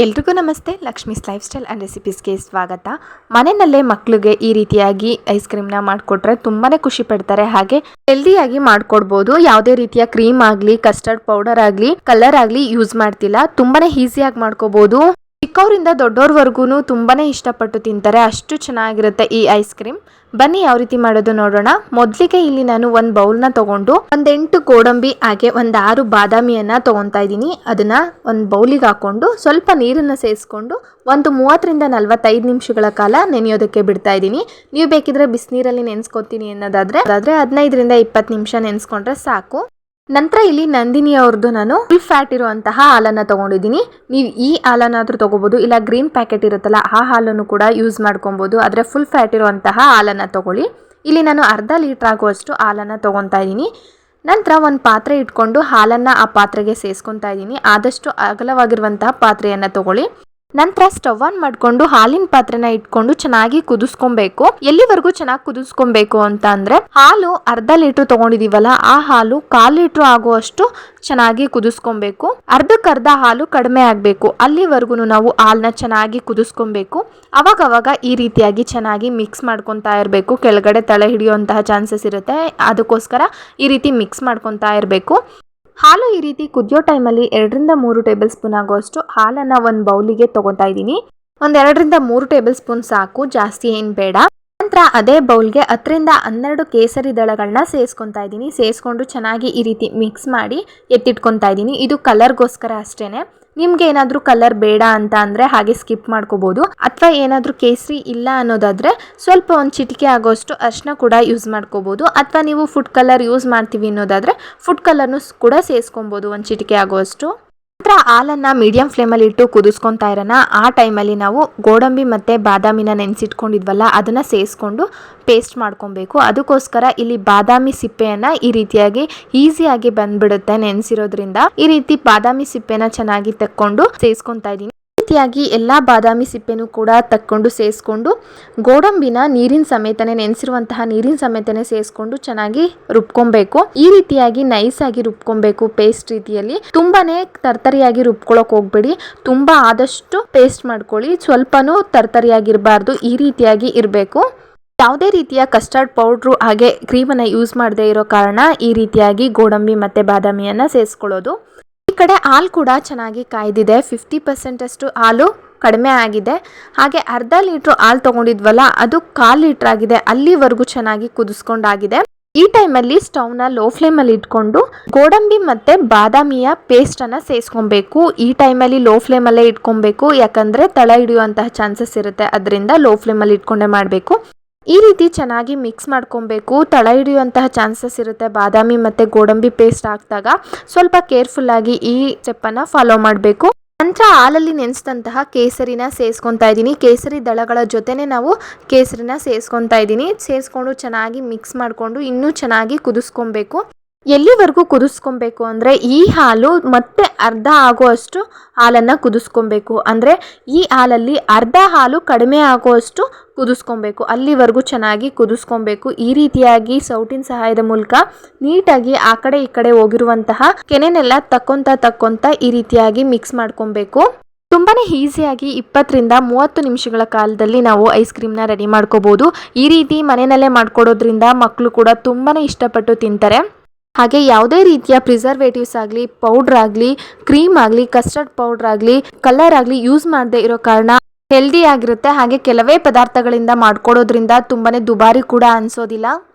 ಎಲ್ರಿಗೂ ನಮಸ್ತೆ. Lakshmi's life style and ರೆಸಿಪೀಸ್ಗೆ ಸ್ವಾಗತ. ಮನೆಯಲ್ಲೇ ಮಕ್ಕಳಿಗೆ ಈ ರೀತಿಯಾಗಿ ಐಸ್ ಕ್ರೀಮ್ನ ಮಾಡಿಕೊಟ್ರೆ ತುಂಬಾ ಖುಷಿ ಪಡ್ತಾರೆ. ಹಾಗೆ ಹೆಲ್ದಿಯಾಗಿ ಮಾಡಿಕೊಡ್ಬೋದು. ಯಾವುದೇ ರೀತಿಯ ಕ್ರೀಮ್ ಆಗಲಿ, ಕಸ್ಟರ್ಡ್ ಪೌಡರ್ ಆಗಲಿ, ಕಲರ್ ಆಗಲಿ ಯೂಸ್ ಮಾಡ್ತಿಲ್ಲ. ತುಂಬಾ ಈಸಿಯಾಗಿ ಮಾಡ್ಕೋಬೋದು. ಚಿಕ್ಕವರಿಂದ ದೊಡ್ಡವ್ರವರೆಗೂ ತುಂಬಾ ಇಷ್ಟಪಟ್ಟು ತಿಂತಾರೆ. ಅಷ್ಟು ಚೆನ್ನಾಗಿರುತ್ತೆ ಈ ಐಸ್ ಕ್ರೀಮ್. ಬನ್ನಿ ಯಾವ ರೀತಿ ಮಾಡೋದು ನೋಡೋಣ. ಮೊದಲಿಗೆ ಇಲ್ಲಿ ನಾನು ಒಂದು ಬೌಲ್ನ ತಗೊಂಡು 8 ಗೋಡಂಬಿ ಹಾಗೆ 6 ಬಾದಾಮಿಯನ್ನು ತೊಗೊತಾ ಇದ್ದೀನಿ. ಅದನ್ನು ಒಂದು ಬೌಲಿಗೆ ಹಾಕ್ಕೊಂಡು ಸ್ವಲ್ಪ ನೀರನ್ನು ಸೇರಿಸ್ಕೊಂಡು ಒಂದು 30ರಿಂದ 45 ನಿಮಿಷಗಳ ಕಾಲ ನೆನೆಯೋದಕ್ಕೆ ಬಿಡ್ತಾ ಇದ್ದೀನಿ. ನೀವು ಬೇಕಿದ್ರೆ ಬಿಸಿನೀರಲ್ಲಿ ನೆನೆಸ್ಕೊತೀನಿ ಅನ್ನೋದಾದರೆ 15ರಿಂದ 20 ನಿಮಿಷ ನೆನೆಸ್ಕೊಂಡ್ರೆ ಸಾಕು. ನಂತರ ಇಲ್ಲಿ ನಂದಿನಿ ಅವ್ರದ್ದು ನಾನು ಫುಲ್ ಫ್ಯಾಟ್ ಇರುವಂತಹ ಹಾಲನ್ನು ತೊಗೊಂಡಿದ್ದೀನಿ. ನೀವು ಈ ಹಾಲನ್ನಾದರೂ ತೊಗೋಬೋದು, ಇಲ್ಲ ಗ್ರೀನ್ ಪ್ಯಾಕೆಟ್ ಇರುತ್ತಲ್ಲ ಆ ಹಾಲನ್ನು ಕೂಡ ಯೂಸ್ ಮಾಡ್ಕೊಬೋದು. ಆದರೆ ಫುಲ್ ಫ್ಯಾಟ್ ಇರುವಂತಹ ಹಾಲನ್ನು ತೊಗೊಳ್ಳಿ. ಇಲ್ಲಿ ನಾನು ಅರ್ಧ ಲೀಟ್ರ್ ಆಗುವಷ್ಟು ಹಾಲನ್ನು ತೊಗೊತಾ ಇದ್ದೀನಿ. ನಂತರ ಒಂದು ಪಾತ್ರೆ ಇಟ್ಕೊಂಡು ಹಾಲನ್ನು ಆ ಪಾತ್ರೆಗೆ ಸೇರಿಸ್ಕೊತಾ ಇದ್ದೀನಿ. ಆದಷ್ಟು ಅಗಲವಾಗಿರುವಂತಹ ಪಾತ್ರೆಯನ್ನು ತೊಗೊಳ್ಳಿ. ನಂತರ ಸ್ಟವ್ ಆನ್ ಮಾಡಿಕೊಂಡು ಹಾಲಿನ ಪಾತ್ರೆನ ಇಟ್ಕೊಂಡು ಚೆನ್ನಾಗಿ ಕುದಿಸ್ಕೊಬೇಕು. ಎಲ್ಲಿವರೆಗೂ ಚೆನ್ನಾಗಿ ಕುದಿಸ್ಕೊಬೇಕು ಅಂತ ಅಂದ್ರೆ, ಹಾಲು ಅರ್ಧ ಲೀಟ್ರ್ ತಗೊಂಡಿದೀವಲ್ಲ ಆ ಹಾಲು 1/4 ಲೀಟ್ರ್ ಆಗುವಷ್ಟು ಚೆನ್ನಾಗಿ ಕುದಿಸ್ಕೊಬೇಕು. ಅರ್ಧಕ್ಕರ್ಧ ಹಾಲು ಕಡಿಮೆ ಆಗಬೇಕು. ಅಲ್ಲಿವರೆಗೂ ನಾವು ಹಾಲನ್ನ ಚೆನ್ನಾಗಿ ಕುದಿಸ್ಕೊಬೇಕು. ಅವಾಗವಾಗ ಈ ರೀತಿಯಾಗಿ ಚೆನ್ನಾಗಿ ಮಿಕ್ಸ್ ಮಾಡ್ಕೊತಾ ಇರಬೇಕು. ಕೆಳಗಡೆ ತಳ ಹಿಡಿಯುವಂತಹ ಚಾನ್ಸಸ್ ಇರುತ್ತೆ, ಅದಕ್ಕೋಸ್ಕರ ಈ ರೀತಿ ಮಿಕ್ಸ್ ಮಾಡ್ಕೊತಾ ಇರಬೇಕು. ಹಾಲು ಈ ರೀತಿ ಕುದಿಯೋ ಟೈಮಲ್ಲಿ 2ರಿಂದ 3 ಟೇಬಲ್ ಸ್ಪೂನ್ ಆಗುವಷ್ಟು ಹಾಲನ್ನು ಒಂದು ಬೌಲಿಗೆ ತೊಗೊತಾ ಇದ್ದೀನಿ. 2ರಿಂದ 3 ಟೇಬಲ್ ಸ್ಪೂನ್ ಸಾಕು, ಜಾಸ್ತಿ ಏನು ಬೇಡ. ನಂತರ ಅದೇ ಬೌಲ್ಗೆ 10ರಿಂದ 12 ಕೇಸರಿ ದಳಗಳನ್ನ ಸೇರಿಸ್ಕೊತಾ ಇದ್ದೀನಿ. ಸೇರಿಸ್ಕೊಂಡು ಚೆನ್ನಾಗಿ ಈ ರೀತಿ ಮಿಕ್ಸ್ ಮಾಡಿ ಎತ್ತಿಟ್ಕೊತಾ ಇದ್ದೀನಿ. ಇದು ಕಲರ್ಗೋಸ್ಕರ ಅಷ್ಟೇ. ನಿಮ್ಗೆ ಏನಾದರೂ ಕಲರ್ ಬೇಡ ಅಂತ ಅಂದರೆ ಹಾಗೆ ಸ್ಕಿಪ್ ಮಾಡ್ಕೋಬೋದು. ಅಥವಾ ಏನಾದರೂ ಕೇಸರಿ ಇಲ್ಲ ಅನ್ನೋದಾದರೆ ಸ್ವಲ್ಪ ಒಂದು ಚಿಟಿಕೆ ಆಗೋಷ್ಟು ಅರಿಶಿನ ಕೂಡ ಯೂಸ್ ಮಾಡ್ಕೋಬೋದು. ಅಥವಾ ನೀವು ಫುಡ್ ಕಲರ್ ಯೂಸ್ ಮಾಡ್ತೀವಿ ಅನ್ನೋದಾದರೆ ಫುಡ್ ಕಲರ್ನು ಕೂಡ ಸೇರಿಸ್ಕೊಬೋದು, ಒಂದು ಚಿಟಿಕೆ ಆಗೋಷ್ಟು. ನಂತರ ಹಾಲನ್ನು ಮೀಡಿಯಂ ಫ್ಲೇಮಲ್ಲಿ ಇಟ್ಟು ಕುದಿಸ್ಕೊತಾ ಇರೋಣ. ಆ ಟೈಮಲ್ಲಿ ನಾವು ಗೋಡಂಬಿ ಮತ್ತು ಬಾದಾಮಿನ ನೆನೆಸಿಟ್ಕೊಂಡಿದ್ವಲ್ಲ ಅದನ್ನು ಸೇರಿಸ್ಕೊಂಡು ಪೇಸ್ಟ್ ಮಾಡ್ಕೊಬೇಕು. ಅದಕ್ಕೋಸ್ಕರ ಇಲ್ಲಿ ಬಾದಾಮಿ ಸಿಪ್ಪೆಯನ್ನು ಈ ರೀತಿಯಾಗಿ ಈಸಿಯಾಗಿ ಬಂದ್ಬಿಡುತ್ತೆ ನೆನೆಸಿರೋದ್ರಿಂದ. ಈ ರೀತಿ ಬಾದಾಮಿ ಸಿಪ್ಪೆನ ಚೆನ್ನಾಗಿ ತಕ್ಕೊಂಡು ಸೇರಿಸ್ಕೊತಾ ಇದ್ದೀನಿ. ರೀತಿಯಾಗಿ ಎಲ್ಲ ಬಾದಾಮಿ ಸಿಪ್ಪೆನೂ ಕೂಡ ತಕ್ಕೊಂಡು ಸೇರಿಸ್ಕೊಂಡು ಗೋಡಂಬಿನ ನೀರಿನ ಸಮೇತನೇ ನೆನೆಸಿರುವಂತಹ ನೀರಿನ ಸಮೇತನೇ ಸೇರಿಸ್ಕೊಂಡು ಚೆನ್ನಾಗಿ ರುಬ್ಕೊಬೇಕು. ಈ ರೀತಿಯಾಗಿ ನೈಸ್ ಆಗಿ ರುಬ್ಕೊಬೇಕು. ಪೇಸ್ಟ್ ರೀತಿಯಲ್ಲಿ ತುಂಬಾನೇ ತರ್ತರಿಯಾಗಿ ರುಬ್ಕೊಳಕ್ ಹೋಗ್ಬೇಡಿ. ತುಂಬಾ ಆದಷ್ಟು ಪೇಸ್ಟ್ ಮಾಡ್ಕೊಳ್ಳಿ. ಸ್ವಲ್ಪನೂ ತರ್ತರಿಯಾಗಿರಬಾರ್ದು, ಈ ರೀತಿಯಾಗಿ ಇರಬೇಕು. ಯಾವುದೇ ರೀತಿಯ ಕಸ್ಟರ್ಡ್ ಪೌಡ್ರು ಹಾಗೆ ಕ್ರೀಮನ್ನು ಯೂಸ್ ಮಾಡದೇ ಇರೋ ಕಾರಣ ಈ ರೀತಿಯಾಗಿ ಗೋಡಂಬಿ ಮತ್ತು ಬಾದಾಮಿಯನ್ನು ಸೇರಿಸ್ಕೊಳ್ಳೋದು. ಈ ಕಡೆ ಹಾಲು ಕೂಡ ಚೆನ್ನಾಗಿ ಕಾಯ್ದಿದೆ. 50% ಅಷ್ಟು ಹಾಲು ಕಡಿಮೆ ಆಗಿದೆ. ಹಾಗೆ ಅರ್ಧ ಲೀಟ್ರ್ ಹಾಲು ತೊಗೊಂಡಿದ್ವಲ್ಲ ಅದು 1/4 ಲೀಟ್ರ್ ಆಗಿದೆ. ಅಲ್ಲಿವರೆಗೂ ಚೆನ್ನಾಗಿ ಕುದಿಸ್ಕೊಂಡಾಗಿದೆ. ಈ ಟೈಮಲ್ಲಿ ಸ್ಟವ್ನ ಲೋ ಫ್ಲೇಮಲ್ಲಿ ಇಟ್ಕೊಂಡು ಗೋಡಂಬಿ ಮತ್ತು ಬಾದಾಮಿಯ ಪೇಸ್ಟನ್ನು ಸೇರಿಸ್ಕೊಬೇಕು. ಈ ಟೈಮಲ್ಲಿ ಲೋ ಫ್ಲೇಮಲ್ಲೇ ಇಟ್ಕೊಬೇಕು, ಯಾಕಂದರೆ ತಳ ಹಿಡಿಯುವಂತಹ ಚಾನ್ಸಸ್ ಇರುತ್ತೆ. ಅದರಿಂದ ಲೋ ಫ್ಲೇಮಲ್ಲಿ ಇಟ್ಕೊಂಡೇ ಮಾಡಬೇಕು. ಈ ರೀತಿ ಚೆನ್ನಾಗಿ ಮಿಕ್ಸ್ ಮಾಡ್ಕೊಬೇಕು. ತಳ ಹಿಡಿಯುವಂತಹ ಚಾನ್ಸಸ್ ಇರುತ್ತೆ ಬಾದಾಮಿ ಮತ್ತು ಗೋಡಂಬಿ ಪೇಸ್ಟ್ ಹಾಕಿದಾಗ. ಸ್ವಲ್ಪ ಕೇರ್ಫುಲ್ಲಾಗಿ ಈ ಸ್ಟೆಪ್ಪನ್ನು ಫಾಲೋ ಮಾಡಬೇಕು. ನಂತರ ಹಾಲಲ್ಲಿ ನೆನೆಸಿದಂತಹ ಕೇಸರಿನ ಸೇರಿಸ್ಕೊತಾ ಇದ್ದೀನಿ. ಕೇಸರಿ ದಳಗಳ ಜೊತೆನೇ ನಾವು ಕೇಸರಿನ ಸೇರಿಸ್ಕೊತಾ ಇದ್ದೀನಿ. ಸೇರಿಸ್ಕೊಂಡು ಚೆನ್ನಾಗಿ ಮಿಕ್ಸ್ ಮಾಡಿಕೊಂಡು ಇನ್ನೂ ಚೆನ್ನಾಗಿ ಕುದಿಸ್ಕೊಬೇಕು. ಎಲ್ಲಿವರೆಗೂ ಕುದಿಸ್ಕೊಬೇಕು ಅಂದರೆ ಈ ಹಾಲು ಮತ್ತೆ ಅರ್ಧ ಆಗುವಷ್ಟು ಹಾಲನ್ನು ಕುದಿಸ್ಕೊಬೇಕು. ಅಂದರೆ ಈ ಹಾಲಲ್ಲಿ ಅರ್ಧ ಹಾಲು ಕಡಿಮೆ ಆಗುವಷ್ಟು ಕುದಿಸ್ಕೊಬೇಕು. ಅಲ್ಲಿವರೆಗೂ ಚೆನ್ನಾಗಿ ಕುದಿಸ್ಕೊಬೇಕು. ಈ ರೀತಿಯಾಗಿ ಸೌಟಿನ ಸಹಾಯದ ಮೂಲಕ ನೀಟಾಗಿ ಆ ಕಡೆ ಈ ಕಡೆ ಹೋಗಿರುವಂತಹ ಕೆನೆನೆಲ್ಲ ತಕ್ಕೊಂತ ಈ ರೀತಿಯಾಗಿ ಮಿಕ್ಸ್ ಮಾಡ್ಕೊಬೇಕು. ತುಂಬಾ ಈಸಿಯಾಗಿ 20ರಿಂದ 30 ನಿಮಿಷಗಳ ಕಾಲದಲ್ಲಿ ನಾವು ಐಸ್ ಕ್ರೀಮ್ನ ರೆಡಿ ಮಾಡ್ಕೋಬೋದು. ಈ ರೀತಿ ಮನೆಯಲ್ಲೇ ಮಾಡ್ಕೊಡೋದ್ರಿಂದ ಮಕ್ಕಳು ಕೂಡ ತುಂಬಾ ಇಷ್ಟಪಟ್ಟು ತಿಂತಾರೆ. ಹಾಗೆ ಯಾವುದೇ ರೀತಿಯ ಪ್ರಿಸರ್ವೇಟಿವ್ಸ್ ಆಗಲಿ, ಪೌಡ್ರ್ ಆಗಲಿ, ಕ್ರೀಮ್ ಆಗಲಿ, ಕಸ್ಟರ್ಡ್ ಪೌಡ್ರ್ ಆಗಲಿ, ಕಲರ್ ಆಗಲಿ ಯೂಸ್ ಮಾಡದೇ ಇರೋ ಕಾರಣ ಹೆಲ್ದಿ ಆಗಿರುತ್ತೆ. ಹಾಗೆ ಕೆಲವೇ ಪದಾರ್ಥಗಳಿಂದ ಮಾಡ್ಕೊಡೋದ್ರಿಂದ ತುಂಬಾ ದುಬಾರಿ ಕೂಡ ಅನಿಸೋದಿಲ್ಲ.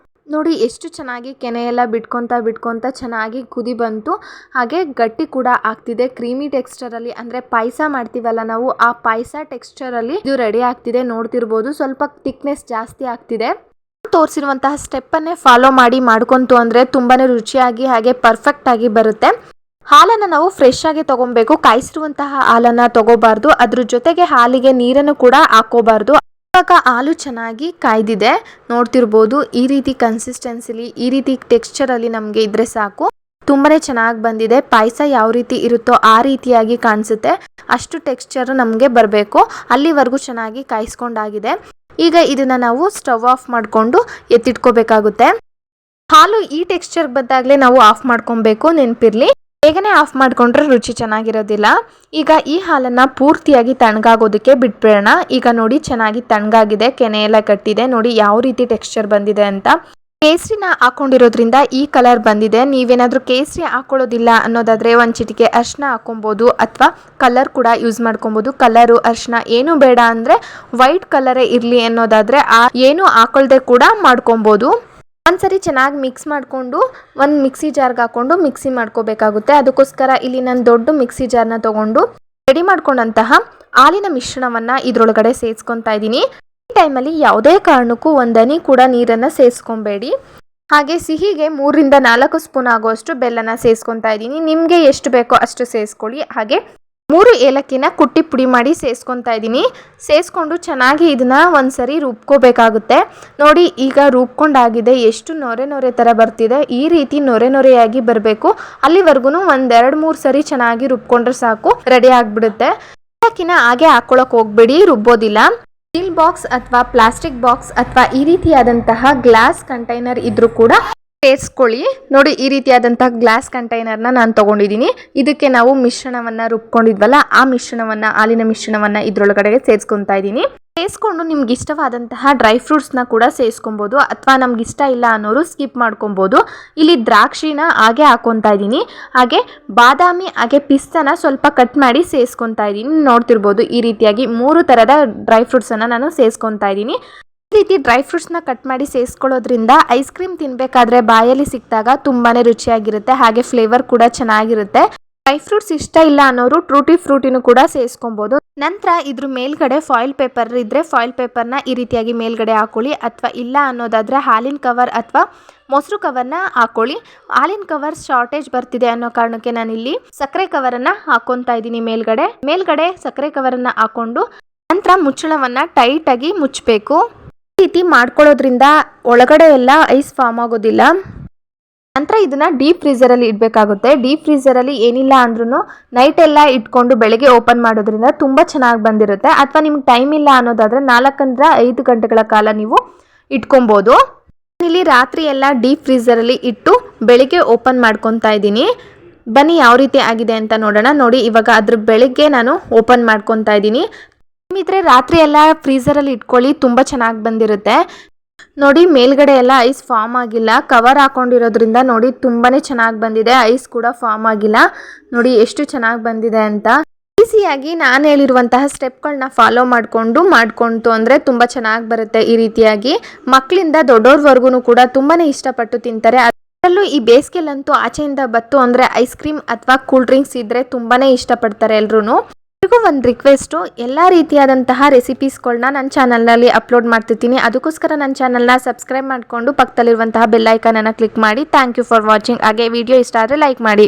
ನೋಡಿ ಎಷ್ಟು ಚೆನ್ನಾಗಿ ಕೆನೆಯೆಲ್ಲ ಬಿಟ್ಕೊತ ಚೆನ್ನಾಗಿ ಕುದಿ ಬಂತು. ಹಾಗೆ ಗಟ್ಟಿ ಕೂಡ ಆಗ್ತಿದೆ. ಕ್ರೀಮಿ ಟೆಕ್ಸ್ಚರಲ್ಲಿ, ಅಂದರೆ ಪಾಯಸ ಮಾಡ್ತೀವಲ್ಲ ನಾವು, ಆ ಪಾಯಸ ಟೆಕ್ಸ್ಚರಲ್ಲಿ ಇದು ರೆಡಿ ಆಗ್ತಿದೆ. ನೋಡ್ತಿರ್ಬೋದು ಸ್ವಲ್ಪ ಥಿಕ್ನೆಸ್ ಜಾಸ್ತಿ ಆಗ್ತಿದೆ. ತೋರಿಸಿರುವಂತಹ ಸ್ಟೆಪ್ಪನ್ನೇ ಫಾಲೋ ಮಾಡಿ ಮಾಡ್ಕೊಂತು ಅಂದರೆ ತುಂಬಾ ರುಚಿಯಾಗಿ ಹಾಗೆ ಪರ್ಫೆಕ್ಟಾಗಿ ಬರುತ್ತೆ. ಹಾಲನ್ನು ನಾವು ಫ್ರೆಶ್ ಆಗಿ ತೊಗೊಬೇಕು. ಕಾಯಿಸಿರುವಂತಹ ಹಾಲನ್ನು ತೊಗೋಬಾರ್ದು. ಅದ್ರ ಜೊತೆಗೆ ಹಾಲಿಗೆ ನೀರನ್ನು ಕೂಡ ಹಾಕೋಬಾರ್ದು. ಇವಾಗ ಹಾಲು ಚೆನ್ನಾಗಿ ಕಾಯ್ದಿದೆ, ನೋಡ್ತಿರ್ಬೋದು. ಈ ರೀತಿ ಕನ್ಸಿಸ್ಟೆನ್ಸಿಲಿ, ಈ ರೀತಿ ಟೆಕ್ಸ್ಚರಲ್ಲಿ ನಮಗೆ ಇದ್ರೆ ಸಾಕು. ತುಂಬಾ ಚೆನ್ನಾಗಿ ಬಂದಿದೆ. ಪಾಯಸ ಯಾವ ರೀತಿ ಇರುತ್ತೋ ಆ ರೀತಿಯಾಗಿ ಕಾಣಿಸುತ್ತೆ. ಅಷ್ಟು ಟೆಕ್ಸ್ಚರು ನಮಗೆ ಬರಬೇಕು. ಅಲ್ಲಿವರೆಗೂ ಚೆನ್ನಾಗಿ ಕಾಯಿಸ್ಕೊಂಡಾಗಿದೆ. ಈಗ ಇದನ್ನು ನಾವು ಸ್ಟವ್ ಆಫ್ ಮಾಡಿಕೊಂಡು ಎತ್ತಿಟ್ಕೋಬೇಕಾಗುತ್ತೆ. ಹಾಲು ಈ ಟೆಕ್ಸ್ಚರ್ ಬಂದಾಗಲೇ ನಾವು ಆಫ್ ಮಾಡ್ಕೊಬೇಕು, ನೆನಪಿರಲಿ. ಬೇಗನೆ ಆಫ್ ಮಾಡಿಕೊಂಡ್ರೆ ರುಚಿ ಚೆನ್ನಾಗಿರೋದಿಲ್ಲ. ಈಗ ಈ ಹಾಲನ್ನು ಪೂರ್ತಿಯಾಗಿ ತಣ್ಣಗಾಗೋದಕ್ಕೆ ಬಿಟ್ಬಿಡೋಣ. ಈಗ ನೋಡಿ ಚೆನ್ನಾಗಿ ತಣ್ಣಗಾಗಿದೆ, ಕೆನೆ ಎಲ್ಲ ಕಟ್ಟಿದೆ. ನೋಡಿ ಯಾವ ರೀತಿ ಟೆಕ್ಸ್ಚರ್ ಬಂದಿದೆ ಅಂತ. ಕೇಸರಿನ ಹಾಕೊಂಡಿರೋದ್ರಿಂದ ಈ ಕಲರ್ ಬಂದಿದೆ. ನೀವೇನಾದರೂ ಕೇಸರಿ ಹಾಕೊಳ್ಳೋದಿಲ್ಲ ಅನ್ನೋದಾದರೆ ಒಂದು ಚಿಟಿಕೆ ಅರಿಶಿನ ಹಾಕೊಬೋದು, ಅಥವಾ ಕಲರ್ ಕೂಡ ಯೂಸ್ ಮಾಡ್ಕೊಬೋದು. ಕಲರು ಅರಿಶಿನ ಏನು ಬೇಡ ಅಂದರೆ ವೈಟ್ ಕಲರೇ ಇರಲಿ ಅನ್ನೋದಾದರೆ ಏನು ಹಾಕೊಳ್ದೆ ಕೂಡ ಮಾಡ್ಕೊಬೋದು. ಒಂದ್ಸರಿ ಚೆನ್ನಾಗಿ ಮಿಕ್ಸ್ ಮಾಡಿಕೊಂಡು ಒಂದು ಮಿಕ್ಸಿ ಜಾರ್ಗೆ ಹಾಕ್ಕೊಂಡು ಮಿಕ್ಸಿ ಮಾಡ್ಕೋಬೇಕಾಗುತ್ತೆ. ಅದಕ್ಕೋಸ್ಕರ ಇಲ್ಲಿ ನಾನು ದೊಡ್ಡ ಮಿಕ್ಸಿ ಜಾರ್ನ ತೊಗೊಂಡು ರೆಡಿ ಮಾಡ್ಕೊಂಡಂತಹ ಹಾಲಿನ ಮಿಶ್ರಣವನ್ನು ಇದರೊಳಗಡೆ ಸೇರಿಸ್ಕೊತಾ ಇದ್ದೀನಿ. ಈ ಟೈಮಲ್ಲಿ ಯಾವುದೇ ಕಾರಣಕ್ಕೂ ಒಂದನಿ ಕೂಡ ನೀರನ್ನು ಸೇರಿಸ್ಕೊಬೇಡಿ. ಹಾಗೆ ಸಿಹಿಗೆ 3ರಿಂದ 4 ಸ್ಪೂನ್ ಆಗುವಷ್ಟು ಬೆಲ್ಲನ ಸೇರಿಸ್ಕೊತಾ ಇದ್ದೀನಿ. ನಿಮಗೆ ಎಷ್ಟು ಬೇಕೋ ಅಷ್ಟು ಸೇರಿಸ್ಕೊಳ್ಳಿ. ಹಾಗೆ 3 ಏಲಕ್ಕಿನ ಕುಟ್ಟಿ ಪುಡಿ ಮಾಡಿ ಸೇರಿಸ್ಕೊತಾ ಇದ್ದೀನಿ. ಸೇರಿಸ್ಕೊಂಡು ಚೆನ್ನಾಗಿ ಇದನ್ನು ಒಂದ್ಸರಿ ರುಬ್ಕೋಬೇಕಾಗುತ್ತೆ. ನೋಡಿ ಈಗ ರುಬ್ಕೊಂಡಾಗಿದೆ, ಎಷ್ಟು ನೊರೆ ನೊರೆ ಥರ ಬರ್ತಿದೆ. ಈ ರೀತಿ ನೊರೆ ನೊರೆಯಾಗಿ ಬರಬೇಕು. ಅಲ್ಲಿವರೆಗೂ ಒಂದು 2-3 ಸರಿ ಚೆನ್ನಾಗಿ ರುಬ್ಕೊಂಡ್ರೆ ಸಾಕು, ರೆಡಿ ಆಗಿಬಿಡುತ್ತೆ. ಏಲಕ್ಕಿನ ಹಾಗೆ ಹಾಕ್ಕೊಳಕ್ಕೆ ಹೋಗ್ಬೇಡಿ, ರುಬ್ಬೋದಿಲ್ಲ. ಸ್ಟೀಲ್ ಬಾಕ್ಸ್ ಅಥವಾ ಪ್ಲಾಸ್ಟಿಕ್ ಬಾಕ್ಸ್ ಅಥವಾ ಈ ರೀತಿಯಾದಂತಹ ಗ್ಲಾಸ್ ಕಂಟೈನರ್ ಇದ್ರೂ ಕೂಡ ಸೇರಿಸ್ಕೊಳ್ಳಿ. ನೋಡಿ ಈ ರೀತಿಯಾದಂತಹ ಗ್ಲಾಸ್ ಕಂಟೈನರ್ನ ನಾನು ತೊಗೊಂಡಿದ್ದೀನಿ. ಇದಕ್ಕೆ ನಾವು ಮಿಶ್ರಣವನ್ನು ರುಬ್ಕೊಂಡಿದ್ವಲ್ಲ, ಆ ಮಿಶ್ರಣವನ್ನು, ಹಾಲಿನ ಮಿಶ್ರಣವನ್ನು ಇದರೊಳಗಡೆ ಸೇರಿಸ್ಕೊತಾ ಇದ್ದೀನಿ. ಸೇರಿಸ್ಕೊಂಡು ನಿಮ್ಗೆ ಇಷ್ಟವಾದಂತಹ ಡ್ರೈ ಫ್ರೂಟ್ಸ್ನ ಕೂಡ ಸೇರಿಸ್ಕೊಬೋದು, ಅಥವಾ ನಮ್ಗೆ ಇಷ್ಟ ಇಲ್ಲ ಅನ್ನೋರು ಸ್ಕಿಪ್ ಮಾಡ್ಕೊಬೋದು. ಇಲ್ಲಿ ದ್ರಾಕ್ಷಿನ ಹಾಗೆ ಹಾಕ್ಕೊತಾ ಇದ್ದೀನಿ. ಹಾಗೆ ಬಾದಾಮಿ ಹಾಗೆ ಪಿಸ್ತಾನ ಸ್ವಲ್ಪ ಕಟ್ ಮಾಡಿ ಸೇರಿಸ್ಕೊತಾ ಇದ್ದೀನಿ. ನೋಡ್ತಿರ್ಬೋದು ಈ ರೀತಿಯಾಗಿ 3 ಥರದ ಡ್ರೈ ಫ್ರೂಟ್ಸನ್ನು ನಾನು ಸೇರಿಸ್ಕೊತಾ ಇದ್ದೀನಿ. ಈ ರೀತಿ ಡ್ರೈ ಫ್ರೂಟ್ಸ್ನ ಕಟ್ ಮಾಡಿ ಸೇರಿಸ್ಕೊಳ್ಳೋದ್ರಿಂದ ಐಸ್ ಕ್ರೀಮ್ ತಿನ್ನಬೇಕಾದ್ರೆ ಬಾಯಲ್ಲಿ ಸಿಕ್ಕಿದಾಗ ತುಂಬಾ ರುಚಿಯಾಗಿರುತ್ತೆ. ಹಾಗೆ ಫ್ಲೇವರ್ ಕೂಡ ಚೆನ್ನಾಗಿರುತ್ತೆ. ಡ್ರೈ ಫ್ರೂಟ್ಸ್ ಇಷ್ಟ ಇಲ್ಲ ಅನ್ನೋರು ಟೂಟಿ ಫ್ರೂಟಿನೂ ಕೂಡ ಸೇರಿಸ್ಕೊಬೋದು. ನಂತರ ಇದ್ರ ಮೇಲ್ಗಡೆ ಫಾಯಿಲ್ ಪೇಪರ್ ಇದ್ದರೆ ಫಾಯಿಲ್ ಪೇಪರ್ನ ಈ ರೀತಿಯಾಗಿ ಮೇಲ್ಗಡೆ ಹಾಕೊಳ್ಳಿ, ಅಥವಾ ಇಲ್ಲ ಅನ್ನೋದಾದರೆ ಹಾಲಿನ ಕವರ್ ಅಥವಾ ಮೊಸರು ಕವರ್ನ ಹಾಕೊಳ್ಳಿ. ಹಾಲಿನ ಕವರ್ ಶಾರ್ಟೇಜ್ ಬರ್ತಿದೆ ಅನ್ನೋ ಕಾರಣಕ್ಕೆ ನಾನಿಲ್ಲಿ ಸಕ್ಕರೆ ಕವರನ್ನು ಹಾಕೊತಾ ಇದ್ದೀನಿ. ಮೇಲ್ಗಡೆ ಸಕ್ಕರೆ ಕವರನ್ನು ಹಾಕೊಂಡು ನಂತರ ಮುಚ್ಚಳವನ್ನು ಟೈಟಾಗಿ ಮುಚ್ಚಬೇಕು. ಈ ರೀತಿ ಮಾಡ್ಕೊಳ್ಳೋದ್ರಿಂದ ಒಳಗಡೆ ಎಲ್ಲ ಐಸ್ ಫಾರ್ಮ್ ಆಗೋದಿಲ್ಲ. ನಂತರ ಇದನ್ನು ಡೀಪ್ ಫ್ರೀಸರಲ್ಲಿ ಇಡಬೇಕಾಗುತ್ತೆ. ಡೀಪ್ ಫ್ರೀಸರಲ್ಲಿ ಏನಿಲ್ಲ ಅಂದ್ರೂ ನೈಟ್ ಎಲ್ಲ ಇಟ್ಕೊಂಡು ಬೆಳಗ್ಗೆ ಓಪನ್ ಮಾಡೋದ್ರಿಂದ ತುಂಬ ಚೆನ್ನಾಗಿ ಬಂದಿರುತ್ತೆ. ಅಥವಾ ನಿಮ್ಗೆ ಟೈಮ್ ಇಲ್ಲ ಅನ್ನೋದಾದರೆ 4ರಿಂದ 5 ಗಂಟೆಗಳ ಕಾಲ ನೀವು ಇಟ್ಕೊಬೋದು. ಇಲ್ಲಿ ರಾತ್ರಿ ಎಲ್ಲ ಡೀಪ್ ಫ್ರೀಸರಲ್ಲಿ ಇಟ್ಟು ಬೆಳಿಗ್ಗೆ ಓಪನ್ ಮಾಡ್ಕೊತಾ ಇದ್ದೀನಿ. ಬನ್ನಿ ಯಾವ ರೀತಿ ಆಗಿದೆ ಅಂತ ನೋಡೋಣ. ನೋಡಿ ಇವಾಗ ಅದ್ರ ಬೆಳಿಗ್ಗೆ ನಾನು ಓಪನ್ ಮಾಡ್ಕೊತಾ ಇದ್ದೀನಿ. ನಿಮ್ಮಿದ್ರೆ ರಾತ್ರಿ ಎಲ್ಲ ಫ್ರೀಸರಲ್ಲಿ ಇಟ್ಕೊಳ್ಳಿ, ತುಂಬ ಚೆನ್ನಾಗಿ ಬಂದಿರುತ್ತೆ. ನೋಡಿ ಮೇಲ್ಗಡೆ ಎಲ್ಲ ಐಸ್ ಫಾರ್ಮ್ ಆಗಿಲ್ಲ, ಕವರ್ ಹಾಕೊಂಡಿರೋದ್ರಿಂದ ನೋಡಿ ತುಂಬಾ ಚೆನ್ನಾಗಿ ಬಂದಿದೆ. ಐಸ್ ಕೂಡ ಫಾರ್ಮ್ ಆಗಿಲ್ಲ. ನೋಡಿ ಎಷ್ಟು ಚೆನ್ನಾಗಿ ಬಂದಿದೆ ಅಂತ. ಈಸಿಯಾಗಿ ನಾನು ಹೇಳಿರುವಂತಹ ಸ್ಟೆಪ್ಗಳನ್ನ ಫಾಲೋ ಮಾಡ್ಕೊಂತು ಅಂದರೆ ತುಂಬ ಚೆನ್ನಾಗಿ ಬರುತ್ತೆ. ಈ ರೀತಿಯಾಗಿ ಮಕ್ಕಳಿಂದ ದೊಡ್ಡೋರ್ವರೆಗೂ ಕೂಡ ತುಂಬಾ ಇಷ್ಟಪಟ್ಟು ತಿಂತಾರೆ. ಅದರಲ್ಲೂ ಈ ಬೇಸಿಗೆಲಂತೂ ಆಚೆಯಿಂದ ಬತ್ತು ಅಂದರೆ ಐಸ್ ಕ್ರೀಮ್ ಅಥವಾ ಕೂಲ್ ಡ್ರಿಂಕ್ಸ್ ಇದ್ದರೆ ತುಂಬಾ ಇಷ್ಟಪಡ್ತಾರೆ ಎಲ್ರೂ. ಒಂದು ರಿಕ್ವೆಸ್ಟು, ಎಲ್ಲ ರೀತಿಯಾದಂತಹ ರೆಸಿಪೀಸ್ಗಳನ್ನ ನನ್ನ ಚಾನಲ್ನಲ್ಲಿ ಅಪ್ಲೋಡ್ ಮಾಡ್ತಿರ್ತೀನಿ. ಅದಕ್ಕೋಸ್ಕರ ನನ್ನ ಚಾನಲ್ನ ಸಬ್ಸ್ಕ್ರೈಬ್ ಮಾಡಿಕೊಂಡು ಪಕ್ಕದಲ್ಲಿರುವಂತಹ ಬೆಲ್ ಐಕಾನನ್ನು ಕ್ಲಿಕ್ ಮಾಡಿ. Thank you for watching. ಹಾಗೆ ವಿಡಿಯೋ ಇಷ್ಟ ಆದರೆ ಲೈಕ್ ಮಾಡಿ.